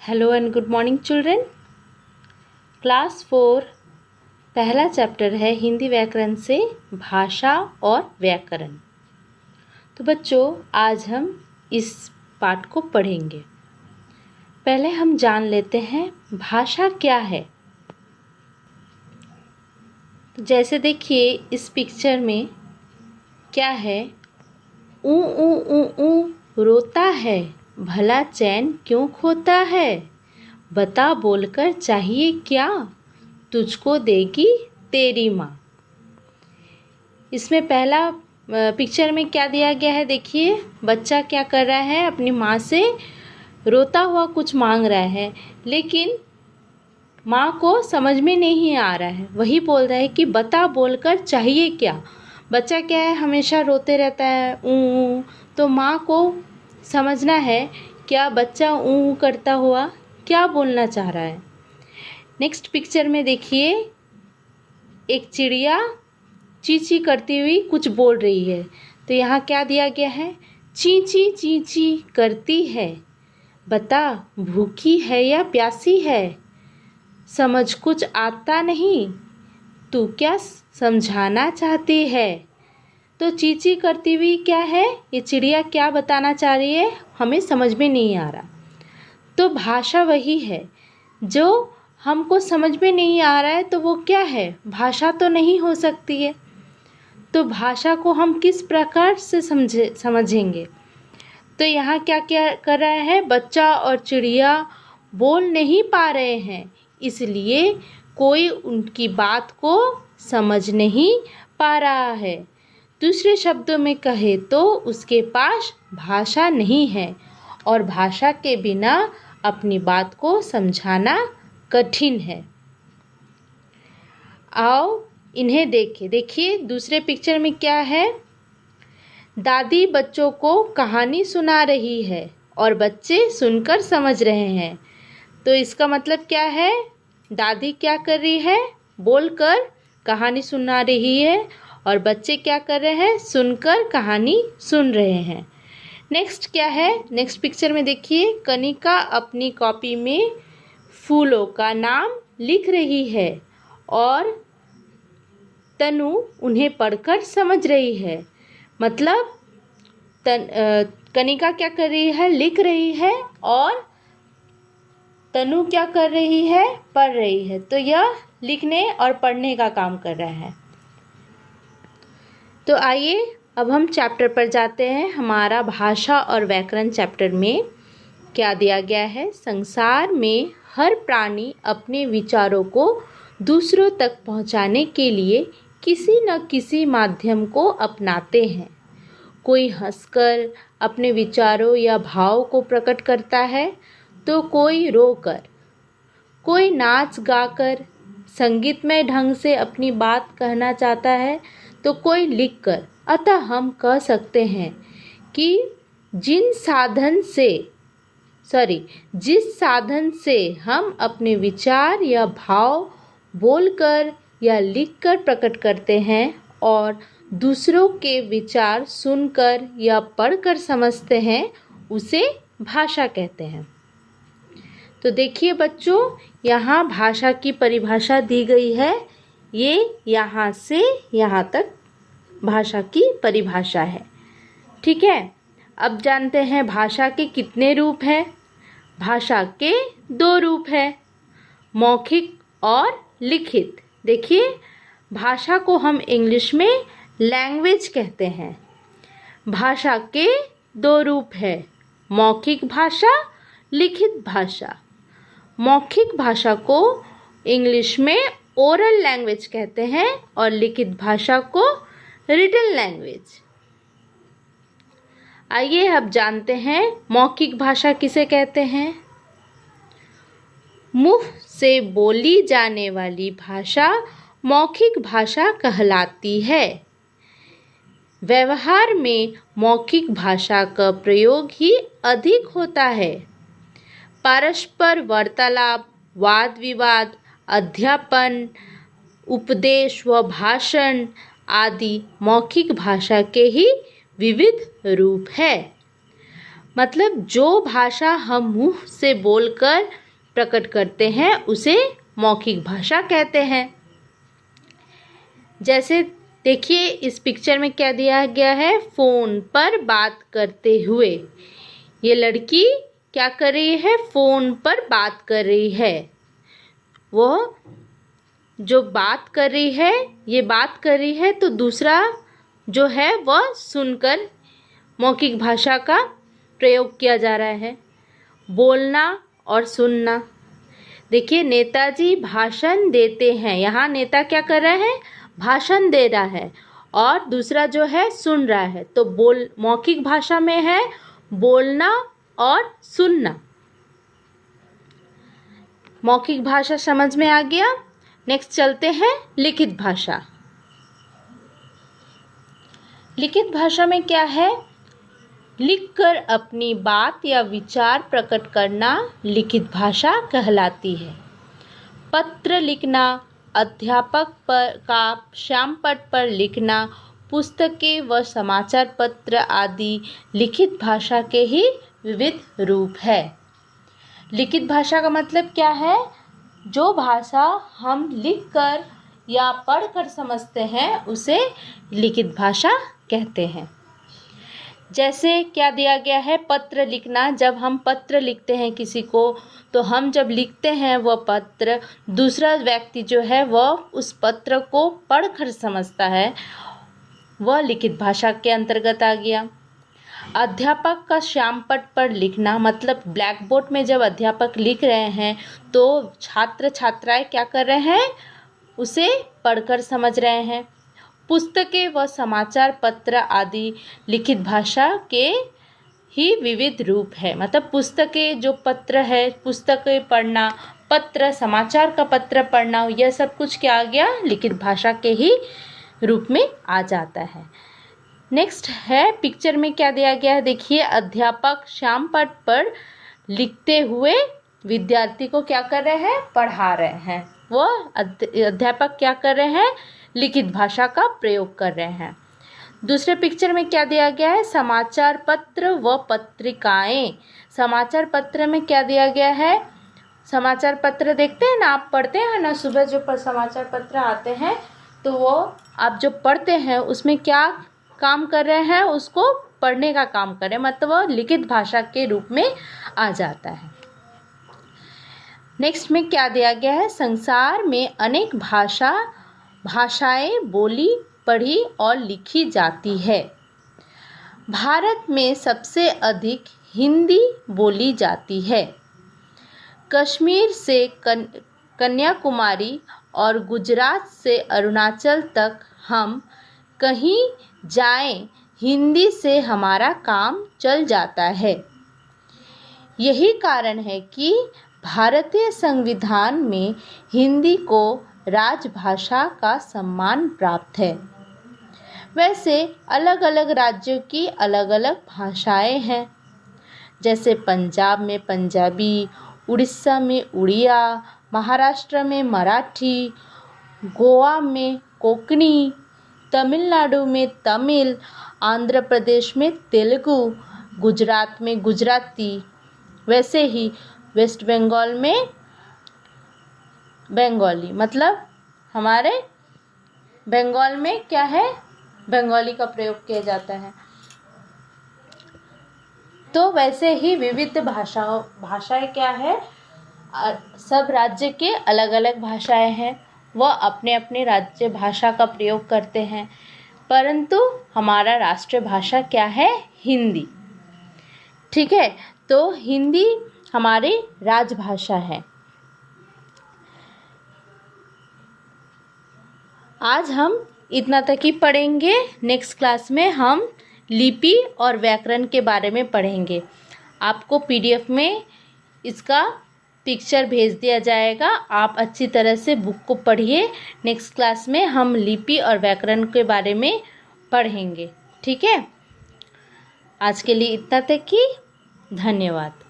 Hello and good morning children. Class 4 पहला chapter है हिंदी व्याकरण से भाषा और व्याकरण। तो बच्चों आज हम इस पाठ को पढ़ेंगे। पहले हम जान लेते हैं भाषा क्या है। तो जैसे देखिए इस पिक्चर में क्या है, ऊ ऊ ऊ ऊ रोता है, भला चैन क्यों खोता है, बता बोलकर चाहिए क्या, तुझको देगी तेरी माँ। इसमें पहला पिक्चर में क्या दिया गया है, देखिए बच्चा क्या कर रहा है, अपनी माँ से रोता हुआ कुछ मांग रहा है, लेकिन माँ को समझ में नहीं आ रहा है। वही बोल रहा है कि बता बोलकर चाहिए क्या। बच्चा क्या है, हमेशा रोते रहता है ऊ। तो माँ को समझना है क्या बच्चा ऊ करता हुआ क्या बोलना चाह रहा है। नेक्स्ट पिक्चर में देखिए एक चिड़िया ची ची करती हुई कुछ बोल रही है। तो यहाँ क्या दिया गया है, ची ची करती है, बता भूखी है या प्यासी है, समझ कुछ आता नहीं, तू क्या समझाना चाहती है। तो चींची करती हुई क्या है, ये चिड़िया क्या बताना चाह रही है हमें समझ में नहीं आ रहा। तो भाषा वही है जो हमको समझ में नहीं आ रहा है, तो वो क्या है, भाषा तो नहीं हो सकती है। तो भाषा को हम किस प्रकार से समझेंगे। तो यहाँ क्या क्या कर रहा है, बच्चा और चिड़िया बोल नहीं पा रहे हैं, इसलिए कोई उनकी बात को समझ नहीं पा रहा है। दूसरे शब्दों में कहे तो उसके पास भाषा नहीं है और भाषा के बिना अपनी बात को समझाना कठिन है। आओ इन्हें देखिए दूसरे पिक्चर में क्या है, दादी बच्चों को कहानी सुना रही है और बच्चे सुनकर समझ रहे हैं। तो इसका मतलब क्या है, दादी क्या कर रही है, बोलकर कहानी सुना रही है और बच्चे क्या कर रहे हैं, सुनकर कहानी सुन रहे हैं। नेक्स्ट क्या है, नेक्स्ट पिक्चर में देखिए कनिका अपनी कॉपी में फूलों का नाम लिख रही है और तनु उन्हें पढ़कर समझ रही है। मतलब कनिका क्या कर रही है, लिख रही है और तनु क्या कर रही है, पढ़ रही है। तो यह लिखने और पढ़ने का काम कर रहा है। तो आइए अब हम चैप्टर पर जाते हैं। हमारा भाषा और व्याकरण चैप्टर में क्या दिया गया है, संसार में हर प्राणी अपने विचारों को दूसरों तक पहुंचाने के लिए किसी न किसी माध्यम को अपनाते हैं। कोई हंसकर अपने विचारों या भाव को प्रकट करता है, तो कोई रोकर, कोई नाच गाकर संगीतमय ढंग से अपनी बात कहना चाहता है, तो कोई लिखकर। अतः हम कह सकते हैं कि जिस साधन से हम अपने विचार या भाव बोलकर या लिखकर प्रकट करते हैं और दूसरों के विचार सुनकर या पढ़कर समझते हैं, उसे भाषा कहते हैं। तो देखिए बच्चों, यहाँ भाषा की परिभाषा दी गई है। ये यहाँ से यहाँ तक भाषा की परिभाषा है, ठीक है। अब जानते हैं भाषा के कितने रूप हैं। भाषा के 2 रूप हैं, मौखिक और लिखित। देखिए भाषा को हम इंग्लिश में लैंग्वेज कहते हैं। भाषा के 2 रूप हैं, मौखिक भाषा, लिखित भाषा। मौखिक भाषा को इंग्लिश में ओरल लैंग्वेज कहते हैं और लिखित भाषा को रिटन लैंग्वेज। आइए अब जानते हैं मौखिक भाषा किसे कहते हैं। मुंह से बोली जाने वाली भाषा मौखिक भाषा कहलाती है। व्यवहार में मौखिक भाषा का प्रयोग ही अधिक होता है। परस्पर वार्तालाप, वाद विवाद, अध्यापन, उपदेश व भाषण आदि मौखिक भाषा के ही विविध रूप है। मतलब जो भाषा हम मुंह से बोलकर प्रकट करते हैं उसे मौखिक भाषा कहते हैं। जैसे देखिए इस पिक्चर में क्या दिया गया है, फ़ोन पर बात करते हुए। ये लड़की क्या कर रही है, फ़ोन पर बात कर रही है। वो जो बात कर रही है, ये बात कर रही है, तो दूसरा जो है वह सुनकर मौखिक भाषा का प्रयोग किया जा रहा है। बोलना और सुनना। देखिए नेताजी भाषण देते हैं, यहाँ नेता क्या कर रहा है, भाषण दे रहा है, और दूसरा जो है सुन रहा है। तो मौखिक भाषा में है बोलना और सुनना। मौखिक भाषा समझ में आ गया। नेक्स्ट चलते हैं लिखित भाषा। लिखित भाषा में क्या है, लिखकर अपनी बात या विचार प्रकट करना लिखित भाषा कहलाती है। पत्र लिखना, अध्यापक का श्यामपट्ट पर लिखना, पुस्तकें व समाचार पत्र आदि लिखित भाषा के ही विविध रूप है। लिखित भाषा का मतलब क्या है, जो भाषा हम लिखकर या पढ़कर समझते हैं उसे लिखित भाषा कहते हैं। जैसे क्या दिया गया है, पत्र लिखना। जब हम पत्र लिखते हैं किसी को, तो हम जब लिखते हैं वह पत्र, दूसरा व्यक्ति जो है वह उस पत्र को पढ़कर समझता है, वह लिखित भाषा के अंतर्गत आ गया। अध्यापक का श्यामपट्ट पर लिखना, मतलब ब्लैक बोर्ड में जब अध्यापक लिख रहे हैं तो छात्र छात्राएं क्या कर रहे हैं, उसे पढ़कर समझ रहे हैं। पुस्तकें व समाचार पत्र आदि लिखित भाषा के ही विविध रूप है। मतलब पुस्तकें जो पत्र है, पुस्तकें पढ़ना, पत्र समाचार का पत्र पढ़ना, यह सब कुछ क्या आ गया, लिखित भाषा के ही रूप में आ जाता है। नेक्स्ट है पिक्चर में क्या दिया गया है, देखिए अध्यापक श्यामपट्ट पर लिखते हुए विद्यार्थी को क्या कर रहे हैं, पढ़ा रहे हैं। वो अध्यापक क्या कर रहे हैं, लिखित भाषा का प्रयोग कर रहे हैं। दूसरे पिक्चर में क्या दिया गया है, समाचार पत्र व पत्रिकाएं। समाचार पत्र में क्या दिया गया है, समाचार पत्र देखते हैं ना, आप पढ़ते हैं ना, सुबह जो समाचार पत्र आते हैं तो वो आप जो पढ़ते हैं उसमें क्या काम कर रहे हैं, उसको पढ़ने का काम कर रहे हैं, मतलब वो लिखित भाषा के रूप में आ जाता है। नेक्स्ट में क्या दिया गया है, संसार में अनेक भाषाएं बोली, पढ़ी और लिखी जाती है। भारत में सबसे अधिक हिंदी बोली जाती है। कश्मीर से कन्याकुमारी और गुजरात से अरुणाचल तक हम कहीं जाएं, हिंदी से हमारा काम चल जाता है। यही कारण है कि भारतीय संविधान में हिंदी को राजभाषा का सम्मान प्राप्त है। वैसे अलग अलग राज्यों की अलग अलग भाषाएं हैं। जैसे पंजाब में पंजाबी, उड़ीसा में उड़िया, महाराष्ट्र में मराठी, गोवा में कोंकणी, तमिलनाडु में तमिल, आंध्र प्रदेश में तेलुगु, गुजरात में गुजराती। वैसे ही वेस्ट बंगाल में बंगाली, मतलब हमारे बंगाल में क्या है, बंगाली का प्रयोग किया जाता है। तो वैसे ही विविध भाषाएं क्या है, सब राज्य के अलग अलग भाषाएं हैं, वह अपने अपने राज्य भाषा का प्रयोग करते हैं, परंतु हमारा राष्ट्रीय भाषा क्या है, हिंदी। ठीक है, तो हिंदी हमारी राजभाषा है। आज हम इतना तक ही पढ़ेंगे। नेक्स्ट क्लास में हम लिपि और व्याकरण के बारे में पढ़ेंगे। आपको पीडीएफ में इसका पिक्चर भेज दिया जाएगा, आप अच्छी तरह से बुक को पढ़िए। नेक्स्ट क्लास में हम लिपि और व्याकरण के बारे में पढ़ेंगे। ठीक है, आज के लिए इतना तक ही। धन्यवाद।